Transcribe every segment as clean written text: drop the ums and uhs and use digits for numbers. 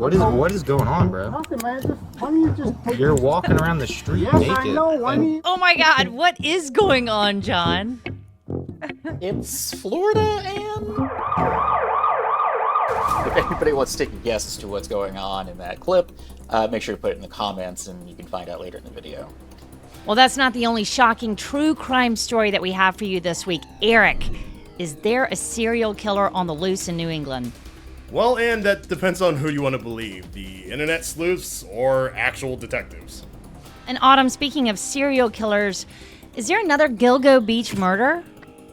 What is going on, bro? Nothing, man. Why don't you just take You're walking around the street Yes, naked. I know. I mean, Oh my God, what is going on, John? It's Florida, and if anybody wants to take a guess as to what's going on in that clip, make sure to put it in the comments, and you can find out later in the video. Well, that's not the only shocking true crime story that we have for you this week. Eric, is there a serial killer on the loose in New England? Well, and that depends on who you want to believe, the internet sleuths or actual detectives. And Autumn, speaking of serial killers, is there another Gilgo Beach murder?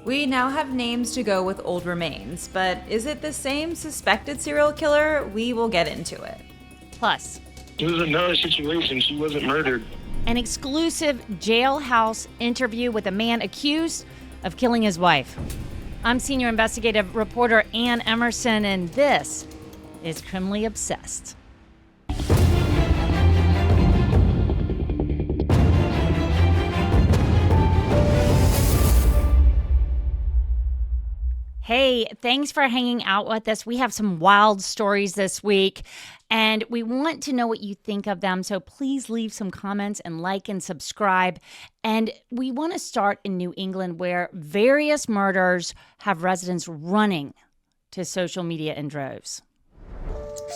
We now have names to go with old remains, but is it the same suspected serial killer? We will get into it. Plus, It was another situation. She wasn't murdered. an exclusive jailhouse interview with a man accused of killing his wife. I'm senior investigative reporter Ann Emerson, and this is Criminally Obsessed. Hey, thanks for hanging out with us. We have some wild stories this week, and we want to know what you think of them. So please leave some comments and like and subscribe. And we want to start in New England, where various murders have residents running to social media in droves.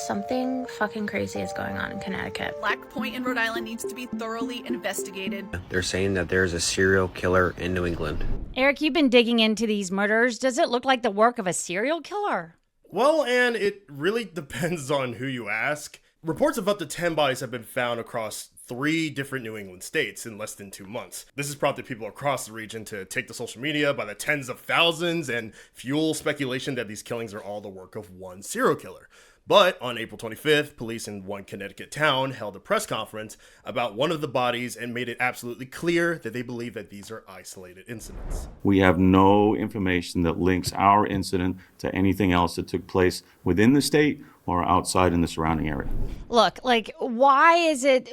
Something fucking crazy is going on in Connecticut. Black Point in Rhode Island needs to be thoroughly investigated. They're saying that there's a serial killer in New England. Eric, you've been digging into these murders. Does it look like the work of a serial killer? Well, and it really depends on who you ask. Reports of up to 10 bodies have been found across 3 different New England states in less than 2 months. This has prompted people across the region to take to social media by the tens of thousands and fuel speculation that these killings are all the work of one serial killer. But on April 25th, police in one Connecticut town held a press conference about one of the bodies and made it absolutely clear that they believe that these are isolated incidents. We have no information that links our incident to anything else that took place within the state or outside in the surrounding area. Look, why is it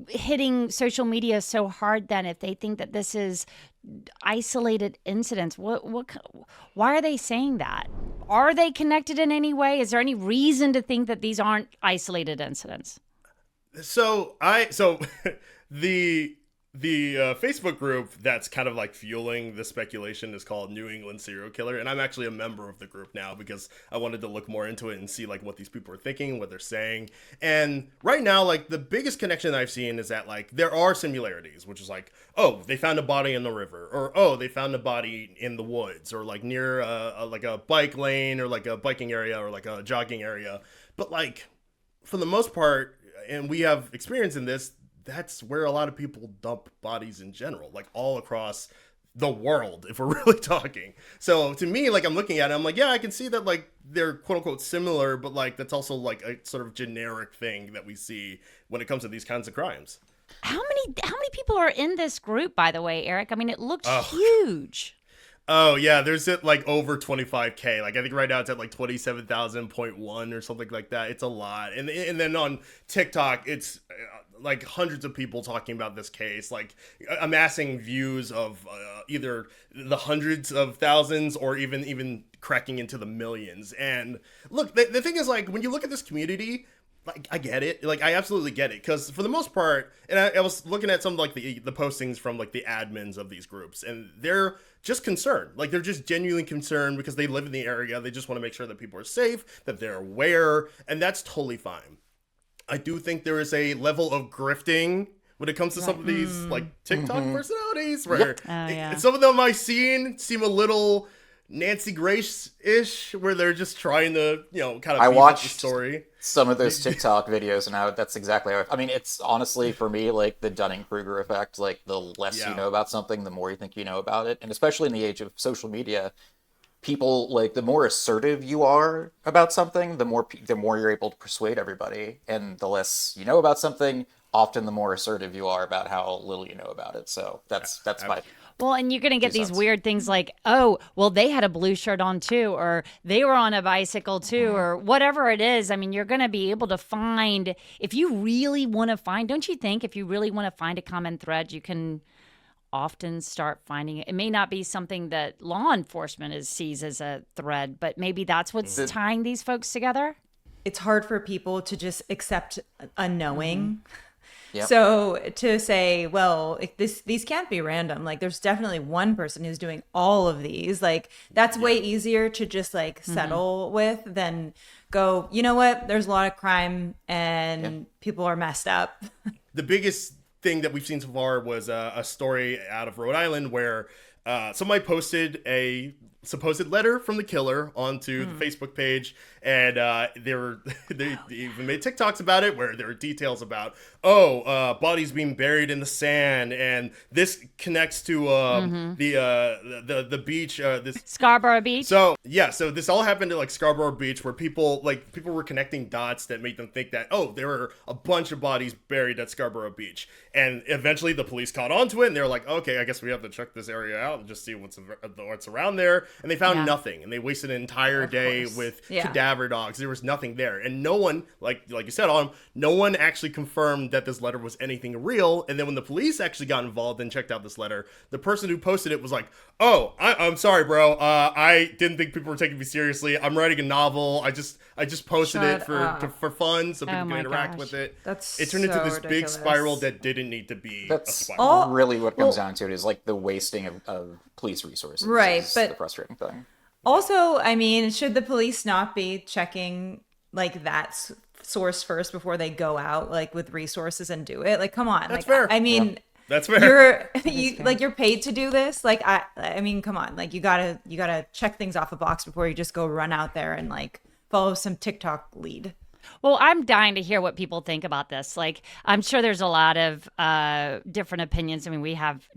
hitting social media so hard then if they think that this is isolated incidents? Why are they saying that? Are they connected in any way? Is there any reason to think that these aren't isolated incidents? So the Facebook group that's kind of like fueling the speculation is called New England Serial Killer, and I'm actually a member of the group now because I wanted to look more into it and see like what these people are thinking, what they're saying. And right now, like the biggest connection I've seen is that like there are similarities, which is like, oh, they found a body in the river, or oh, they found a body in the woods, or like near like a bike lane, or like a biking area, or like a jogging area. But like for the most part, and we have experience in this, that's where a lot of people dump bodies in general, like all across the world, if we're really talking. So to me, like I'm looking at it, I'm like, yeah, I can see that like they're quote unquote similar, but like that's also like a sort of generic thing that we see when it comes to these kinds of crimes. How many people are in this group, by the way, Eric? I mean, it looks huge. Oh yeah, there's it like over 25K. Like I think right now it's at like 27,000.1 or something like that. It's a lot. And then on TikTok, it's like hundreds of people talking about this case, like amassing views of either the hundreds of thousands or even cracking into the millions. And look, the thing is, like, when you look at this community, like, I get it. Like, I absolutely get it. Because for the most part, and I was looking at some, like, the postings from, like, the admins of these groups, and they're just concerned. Like, they're just genuinely concerned because they live in the area. They just want to make sure that people are safe, that they're aware, and that's totally fine. I do think there is a level of grifting when it comes to some of these, like, TikTok personalities, where some of them I've seen seem a little Nancy Grace-ish, where they're just trying to, you know, kind of beef up the story. Some of those TikTok videos, and that's exactly how I mean, it's honestly, for me, like the Dunning-Kruger effect. Like, the less you know about something, the more you think you know about it. And especially in the age of social media, people, like, the more assertive you are about something, the more you're able to persuade everybody. And the less you know about something, often the more assertive you are about how little you know about it. So that's my... Well, and you're going to get these weird things like, oh, well, they had a blue shirt on too, or they were on a bicycle too, or whatever it is. I mean, you're going to be able to find, if you really want to find, don't you think, if you really want to find a common thread, you can often start finding it. It may not be something that law enforcement sees as a thread, but maybe that's what's tying these folks together. it's hard for people to just accept unknowing. Yep. So to say, well, these can't be random. Like, there's definitely one person who's doing all of these. Like, that's way easier to just like settle with than go, you know what? There's a lot of crime and people are messed up. The biggest thing that we've seen so far was a story out of Rhode Island where somebody posted a supposed letter from the killer onto the Facebook page, and they even made TikToks about it where there were details about bodies being buried in the sand, and this connects to the beach, this Scarborough Beach. So this all happened at like Scarborough Beach, where people were connecting dots that made them think that there were a bunch of bodies buried at Scarborough Beach, and eventually the police caught on to it, and they were like, okay, I guess we have to check this area out and just see what's around there. And they found nothing, and they wasted an entire day with cadaver dogs. There was nothing there, and no one, like you said, no one actually confirmed that this letter was anything real. And then when the police actually got involved and checked out this letter, the person who posted it was like, I'm sorry, bro. I didn't think people were taking me seriously. I'm writing a novel. I just posted it for fun so people can interact with it. It turned into this big spiral that didn't need to be a spiral. Really what comes down to it is like the wasting of police resources. Right, is but the frustrating thing. Also, I mean, should the police not be checking like that source first before they go out like with resources and do it? Like, come on. That's like, fair. I mean, that's fair. You're paid to do this. Like, I mean, come on. Like, you gotta check things off a box before you just go run out there and like follow some TikTok lead. Well, I'm dying to hear what people think about this. Like, I'm sure there's a lot of different opinions. I mean, we have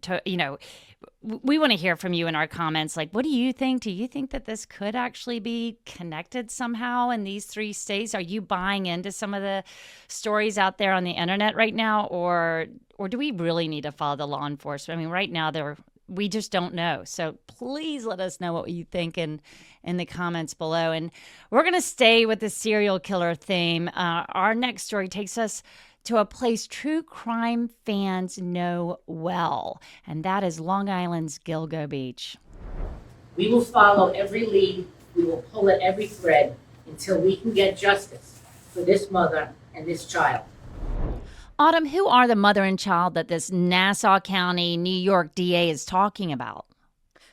we want to hear from you in our comments. Like, what do you think? Do you think that this could actually be connected somehow in these 3 states? Are you buying into some of the stories out there on the internet right now? Or do we really need to follow the law enforcement? I mean, right now, we just don't know. So please let us know what you think in the comments below. And we're going to stay with the serial killer theme. Our next story takes us to a place true crime fans know well, and that is Long Island's Gilgo Beach. We will follow every lead. We will pull at every thread until we can get justice for this mother and this child. Autumn, who are the mother and child that this Nassau County, New York DA is talking about?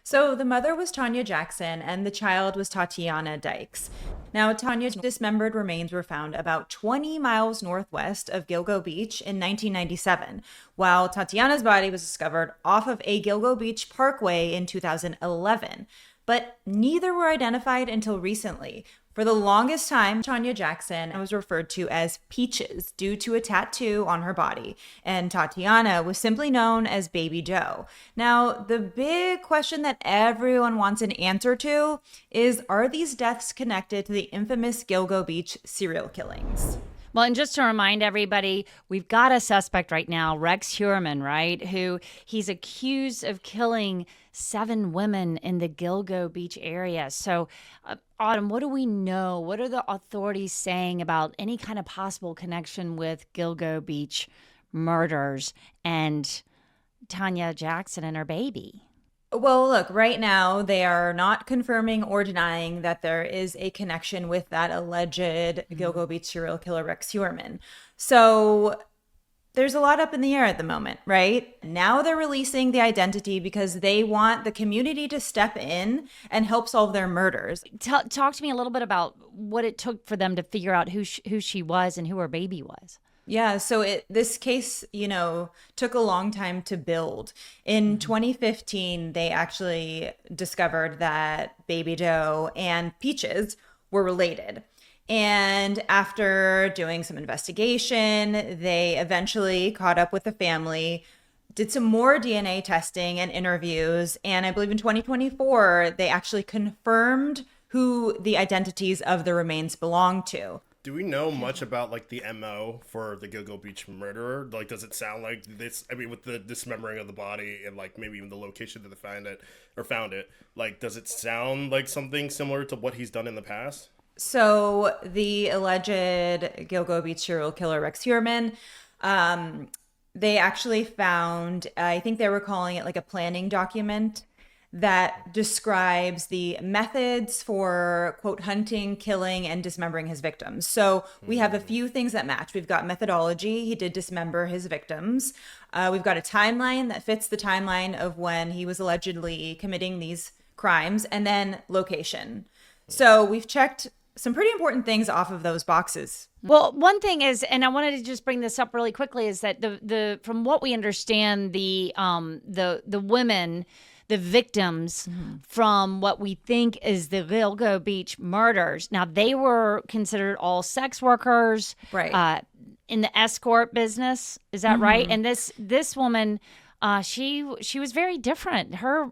So the mother was Tanya Jackson and the child was Tatiana Dykes. Now, Tanya's dismembered remains were found about 20 miles northwest of Gilgo Beach in 1997, while Tatiana's body was discovered off of a Gilgo Beach parkway in 2011. But neither were identified until recently. For the longest time, Tanya Jackson was referred to as Peaches due to a tattoo on her body, and Tatiana was simply known as Baby Joe. Now, the big question that everyone wants an answer to is, are these deaths connected to the infamous Gilgo Beach serial killings? Well, and just to remind everybody, we've got a suspect right now, Rex Heuermann, right, who he's accused of killing 7 women in the Gilgo Beach area. So, Autumn, what do we know? What are the authorities saying about any kind of possible connection with Gilgo Beach murders and Tanya Jackson and her baby? Well, look, right now they are not confirming or denying that there is a connection with that alleged Gilgo Beach serial killer Rex Heuermann. So there's a lot up in the air at the moment, right? Now they're releasing the identity because they want the community to step in and help solve their murders. Talk to me a little bit about what it took for them to figure out who she was and who her baby was. Yeah, so this case, took a long time to build. In 2015, they actually discovered that Baby Joe and Peaches were related. And after doing some investigation, they eventually caught up with the family, did some more DNA testing and interviews. And I believe in 2024, they actually confirmed who the identities of the remains belong to. Do we know much about like the MO for the Gilgo Beach murderer? Like, does it sound like this? I mean, with the dismembering of the body and like maybe even the location that they found it, like, does it sound like something similar to what he's done in the past? So the alleged Gilgo Beach serial killer Rex Heuermann, they actually found, I think they were calling it like a planning document that describes the methods for, quote, hunting, killing, and dismembering his victims. So we have a few things that match. We've got methodology. He did dismember his victims. We've got a timeline that fits the timeline of when he was allegedly committing these crimes, and then location. So we've checked some pretty important things off of those boxes. Well, one thing is, and I wanted to just bring this up really quickly, is that the from what we understand, the women, the victims from what we think is the Gilgo Beach murders. Now, they were considered all sex workers, right? In the escort business, is that right? And this woman, she was very different. Her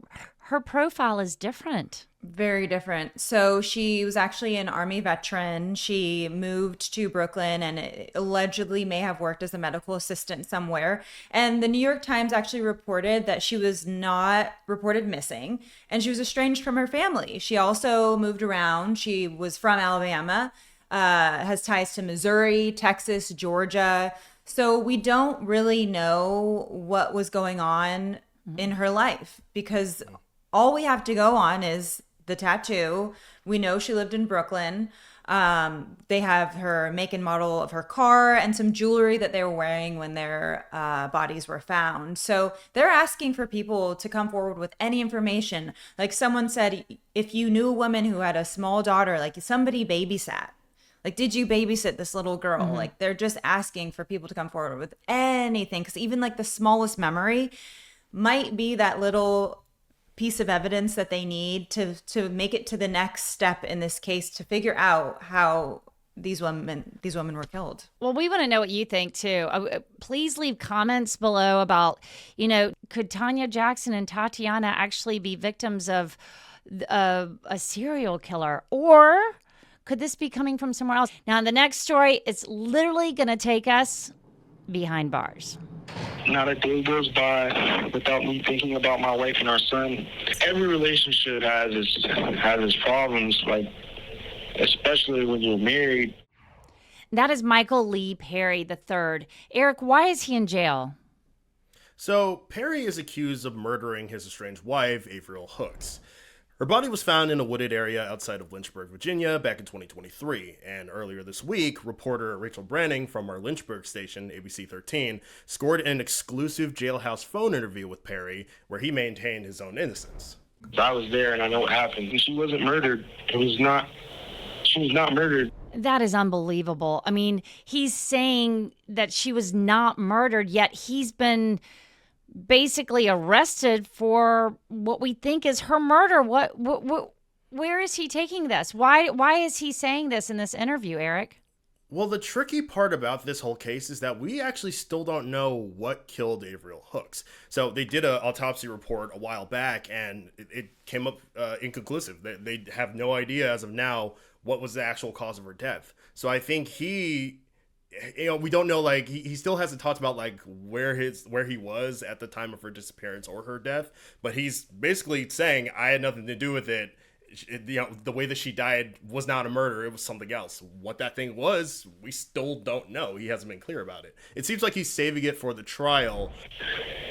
profile is different. Very different. So she was actually an Army veteran. She moved to Brooklyn and allegedly may have worked as a medical assistant somewhere. And the New York Times actually reported that she was not reported missing and she was estranged from her family. She also moved around. She was from Alabama, has ties to Missouri, Texas, Georgia. So we don't really know what was going on in her life because all we have to go on is the tattoo. We know she lived in Brooklyn. They have her make and model of her car and some jewelry that they were wearing when their bodies were found. So they're asking for people to come forward with any information. Like someone said, if you knew a woman who had a small daughter, like somebody babysat. Like, did you babysit this little girl? Like, they're just asking for people to come forward with anything. Because even like the smallest memory might be that little piece of evidence that they need to make it to the next step in this case to figure out how these women were killed. Well, we want to know what you think too. Please leave comments below about, could Tanya Jackson and Tatiana actually be victims of a serial killer, or could this be coming from somewhere else? Now, in the next story, it's literally going to take us behind bars. Not a day goes by without me thinking about my wife and our son. Every relationship has its problems, like especially when you're married. That is Michael Lee Perry III. Eric, why is he in jail? So Perry is accused of murdering his estranged wife, Avriel Hooks. Her body was found in a wooded area outside of Lynchburg, Virginia, back in 2023. And earlier this week, reporter Rachel Branning from our Lynchburg station, ABC 13, scored an exclusive jailhouse phone interview with Perry, where he maintained his own innocence. I was there and I know what happened. She wasn't murdered. She was not murdered. That is unbelievable. I mean, he's saying that she was not murdered, yet he's been basically arrested for what we think is her murder. Where is he taking this? Why is he saying this in this interview, Eric? Well, the tricky part about this whole case is that we actually still don't know what killed Avriel Hooks. So they did an autopsy report a while back, and it came up inconclusive. They have no idea as of now what was the actual cause of her death. So I think we don't know, like, he still hasn't talked about, like, where he was at the time of her disappearance or her death, but he's basically saying, I had nothing to do with it. The way that she died was not a murder, it was something else. What that thing was, we still don't know. He hasn't been clear about it. It seems like he's saving it for the trial.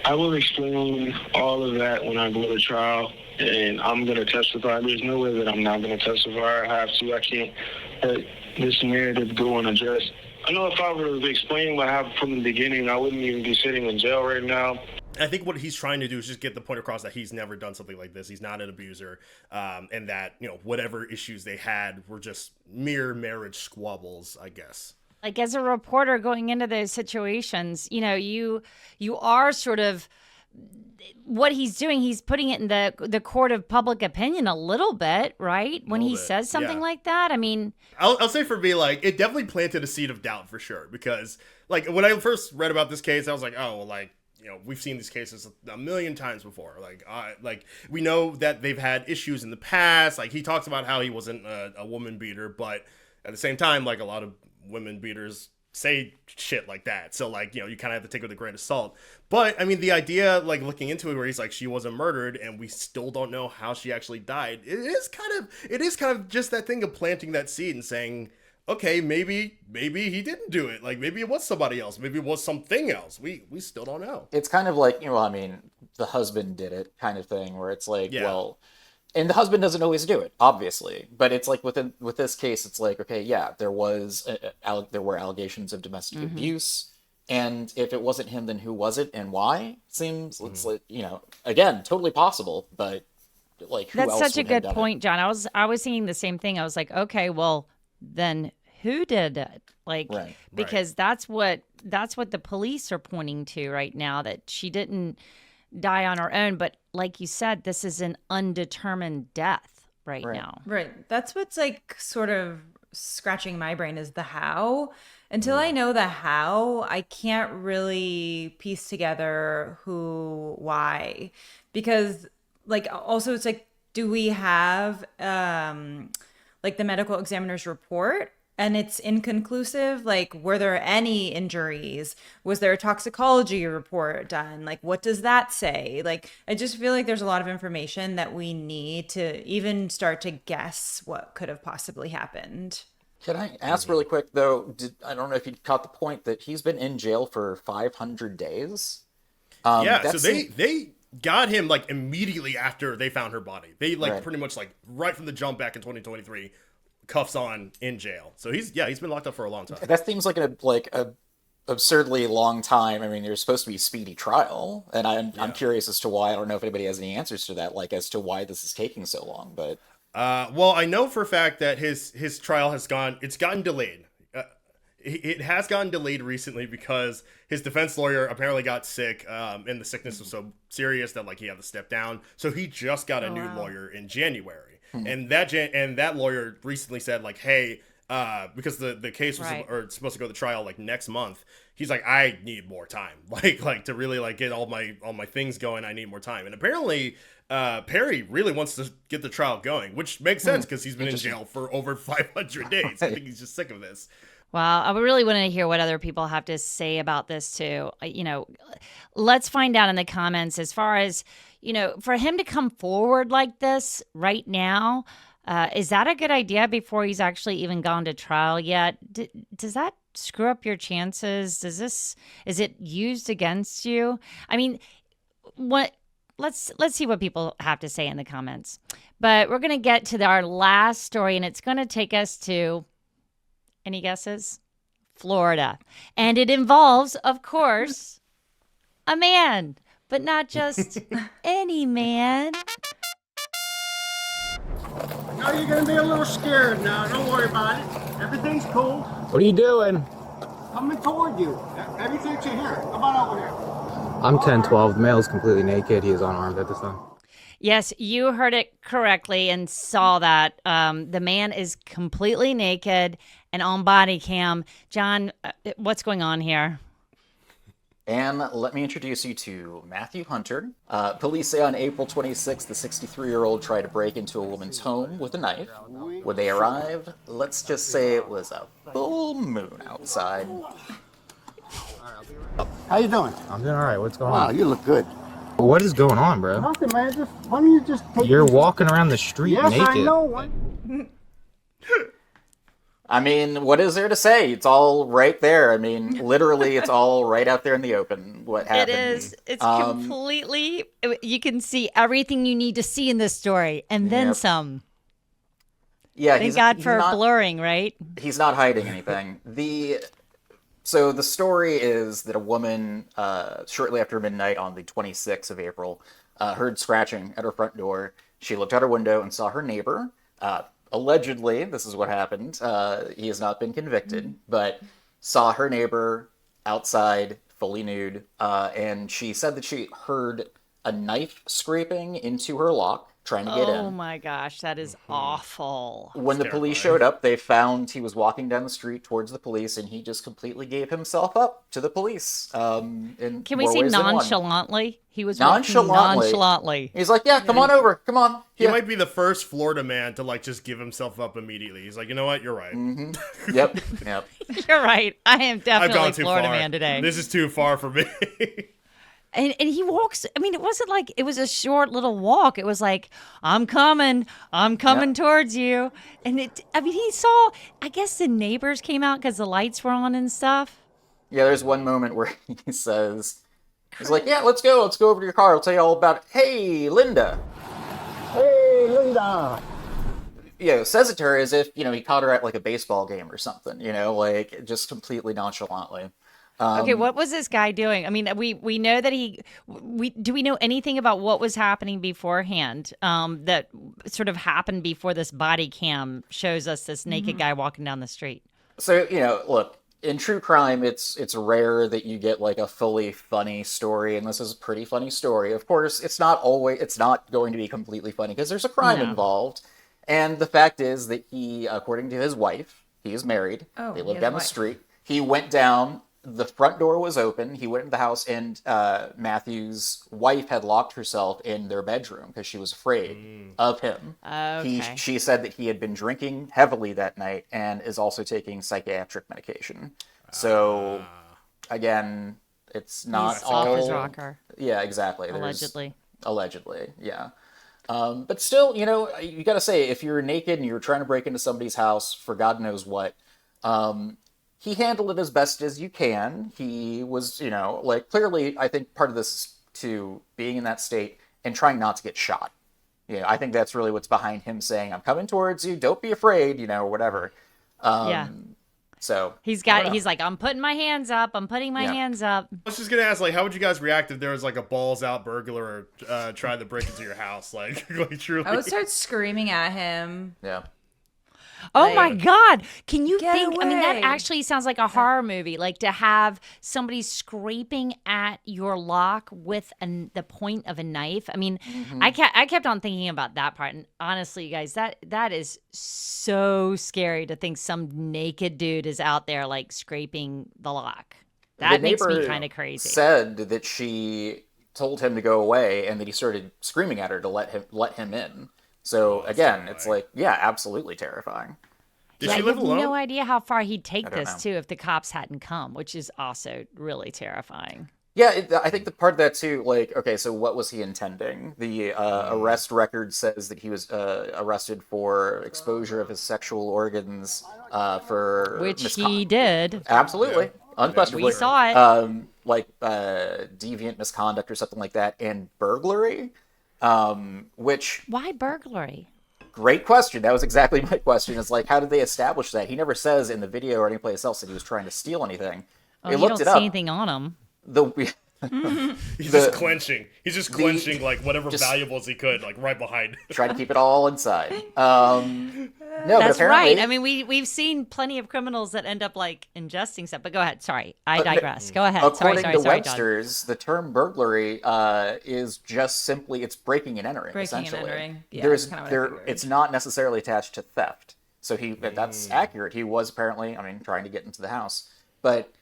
I will explain all of that when I go to trial, and I'm going to testify. There's no way that I'm not going to testify. I have to. I can't let this narrative go unaddressed. I know if I would have explained what happened from the beginning, I wouldn't even be sitting in jail right now. I think what he's trying to do is just get the point across that he's never done something like this. He's not an abuser, and that, whatever issues they had were just mere marriage squabbles, I guess. Like, as a reporter going into those situations, you are sort of, what he's doing, he's putting it in the court of public opinion a little bit, right? When he says something like that, I mean, I'll say for me, like, it definitely planted a seed of doubt for sure, because, like, when I first read about this case, I was like, oh, well, like, we've seen these cases a million times before. Like we know that they've had issues in the past. Like, he talks about how he wasn't a woman beater, but at the same time, like, a lot of women beaters say shit like that. So, like, you kind of have to take it with a grain of salt. But I mean, the idea, like, looking into it, where he's like, she wasn't murdered and we still don't know how she actually died. It is kind of just that thing of planting that seed and saying, okay, maybe he didn't do it. Like, maybe it was somebody else. Maybe it was something else. We still don't know. It's kind of like, I mean, the husband did it kind of thing, where it's like, Yeah. well, and the husband doesn't always do it, obviously, but it's like with this case, it's like, okay, yeah, there were allegations of domestic abuse, and if it wasn't him, then who was it and why? Seems it's like, again, totally possible, but like, who That's else such a would have good done point, John. I was thinking the same thing. I was like, okay, well, then who did it? Like, Right. because that's what the police are pointing to right now, that she didn't die on her own. But like you said, this is an undetermined death right now. Right. That's what's like sort of scratching my brain, is the how. Until I know the how, I can't really piece together who, why. Because like, also it's like, do we have like the medical examiner's report? And it's inconclusive. Like, were there any injuries? Was there a toxicology report done? Like, what does that say? Like, I just feel like there's a lot of information that we need to even start to guess what could have possibly happened. Can I ask really quick, though, I don't know if you caught the point that he's been in jail for 500 days? So they got him, like, immediately after they found her body. They, like, pretty much, like, right from the jump back in 2023, cuffs on, in jail. So he's been locked up for a long time. That seems like a absurdly long time. I mean, there's supposed to be a speedy trial, and I'm curious as to why. I don't know if anybody has any answers to that, like, as to why this is taking so long, but... Well, I know for a fact that his trial has gotten delayed. It has gotten delayed recently because his defense lawyer apparently got sick, and the sickness was so serious that, like, he had to step down. So he just got a new lawyer in January. And that lawyer recently said, like, hey, because the case was supposed to go to trial like next month. He's like, I need more time, like to really like get all my things going. I need more time. And apparently, Perry really wants to get the trial going, which makes sense because he's been in jail for over 500 days. I think he's just sick of this. Well, I really want to hear what other people have to say about this too. Let's find out in the comments as far as, for him to come forward like this right now. Is that a good idea before he's actually even gone to trial yet? Does that screw up your chances? Is it used against you? I mean, let's see what people have to say in the comments. But we're going to get to our last story, and it's going to take us to, any guesses? Florida. And it involves, of course, a man, but not just any man. Now you're gonna be a little scared now. Don't worry about it. Everything's cool. What are you doing? Coming toward you. Everything's in here. Come on over here. I'm 10-12. The male is completely naked. He is unarmed at this time. Yes, you heard it correctly and saw that. The man is completely naked and on body cam. John, what's going on here? And let me introduce you to Matthew Hunter. Police say on April 26th, the 63-year-old tried to break into a woman's home with a knife. When they arrived, let's just say it was a full moon outside. How you doing? I'm doing all right. What's going Wow, on? you look good. What is going on, bro? Nothing, man. Just why don't you just take? You're walking around the street Yes, naked. I know. I mean, what is there to say? It's all right there. I mean, literally, it's all right out there in the open. What happened? It is. It's completely. You can see everything you need to see in this story, and then some. Yeah, thank God for blurring, right? He's not hiding anything. So the story is that a woman, shortly after midnight on the 26th of April, heard scratching at her front door. She looked out her window and saw her neighbor. Allegedly, this is what happened. He has not been convicted, but saw her neighbor outside, fully nude, and she said that she heard a knife scraping into her lock, trying to get in. Oh my gosh, that is awful. When the police showed up, they found he was walking down the street towards the police, and he just completely gave himself up to the police. Can we say nonchalantly? He was nonchalantly. He's like, yeah, come on over. Come on. He might be the first Florida man to like just give himself up immediately. He's like, you know what? You're right. Mm-hmm. Yep. You're right. I am definitely I've gone too Florida far. man today. This is too far for me. And he walks, I mean, it wasn't like it was a short little walk. It was like, I'm coming towards you. And he saw, I guess the neighbors came out because the lights were on and stuff. Yeah, there's one moment where he says, he's like, yeah, let's go over to your car. I'll tell you all about it. Hey, Linda. Hey, Linda. Yeah, says it to her as if, he caught her at like a baseball game or something, like just completely nonchalantly. Okay, what was this guy doing? I mean, we know that do we know anything about what was happening beforehand that sort of happened before this body cam shows us this naked guy walking down the street? So, look, in true crime, it's rare that you get like a fully funny story, and this is a pretty funny story. Of course, it's not going to be completely funny because there's a crime involved. And the fact is that he, according to his wife, he is married. They live down the street. He went down. The front door was open. He went into the house, and Matthew's wife had locked herself in their bedroom because she was afraid of him. Okay. She said that he had been drinking heavily that night and is also taking psychiatric medication. So, again, it's not He's all... off his rocker. Yeah, exactly. Allegedly, yeah. But still, you got to say, if you're naked and you're trying to break into somebody's house for God knows what, he handled it as best as you can. He was, clearly, I think part of this to being in that state and trying not to get shot. I think that's really what's behind him saying, I'm coming towards you, don't be afraid, or whatever. Yeah. So he's like, I'm putting my hands up. I'm putting my hands up. I was just going to ask, like, how would you guys react if there was like a balls out burglar trying to break into your house? Like truly. I would start screaming at him. Yeah. Oh my God. Can you think? away. I mean, that actually sounds like a horror movie. Like to have somebody scraping at your lock with the point of a knife. I mean, I kept on thinking about that part. And honestly, you guys, that is so scary to think some naked dude is out there like scraping the lock. That makes me kind of crazy. Said that she told him to go away and that he started screaming at her to let him in. So again, it's like, yeah, absolutely terrifying. Did she live alone? No idea how far he'd take this too if the cops hadn't come, which is also really terrifying. Yeah, I think the part of that too, like, okay, so what was he intending? The arrest record says that he was arrested for exposure of his sexual organs for which he did. Absolutely, unquestionably. We saw it. Like deviant misconduct or something like that, and burglary. Which why burglary? Great question. That was exactly my question. It's like, how did they establish that? He never says in the video or anyplace else that he was trying to steal anything. Oh, you don't see anything on him. He's just clenching. He's just clenching like whatever valuables he could, like right behind. Try to keep it all inside. No, that's but apparently, right. I mean, we've seen plenty of criminals that end up like ingesting stuff. But go ahead. Sorry, I digress. Go ahead. According to John. Webster's, the term burglary is just simply it's breaking and entering. Essentially, Yeah, it's not necessarily attached to theft. So that's accurate. He was apparently, trying to get into the house, but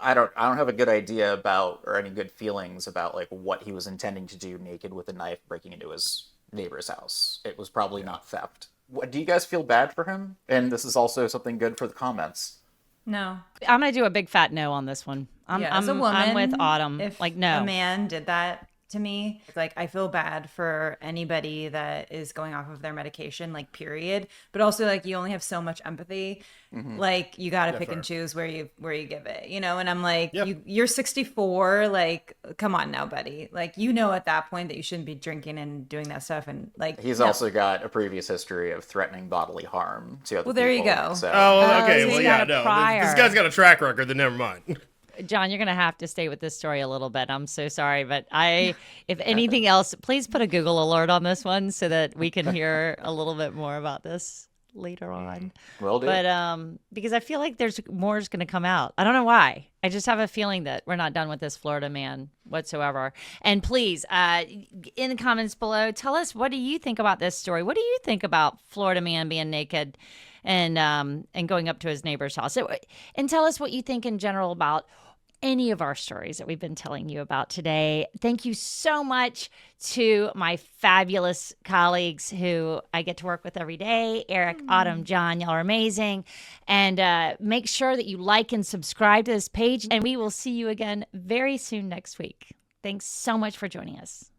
I don't have a good idea about or any good feelings about like what he was intending to do naked with a knife breaking into his neighbor's house. It was probably not theft. Do you guys feel bad for him? And this is also something good for the comments. No. I'm going to do a big fat no on this one. As a woman, I'm with Autumn. If no. a man did that to me, it's like I feel bad for anybody that is going off of their medication, like period. But also like you only have so much empathy. Like you got to pick and choose where you give it, and I'm like, you're 64, like come on now, buddy. Like at that point that you shouldn't be drinking and doing that stuff, and like he's also got a previous history of threatening bodily harm to other people. Well, there you go. So. Okay. So Well, yeah, no. This guy's got a track record. Then never mind. John, you're going to have to stay with this story a little bit. I'm so sorry. But if anything else, please put a Google alert on this one so that we can hear a little bit more about this later on. Will do. But because I feel like there's more is going to come out. I don't know why. I just have a feeling that we're not done with this Florida man whatsoever. And please, in the comments below, tell us, what do you think about this story? What do you think about Florida man being naked and going up to his neighbor's house? And tell us what you think in general about any of our stories that we've been telling you about today. Thank you so much to my fabulous colleagues who I get to work with every day. Eric, Autumn, John, y'all are amazing. And make sure that you like and subscribe to this page. And we will see you again very soon next week. Thanks so much for joining us.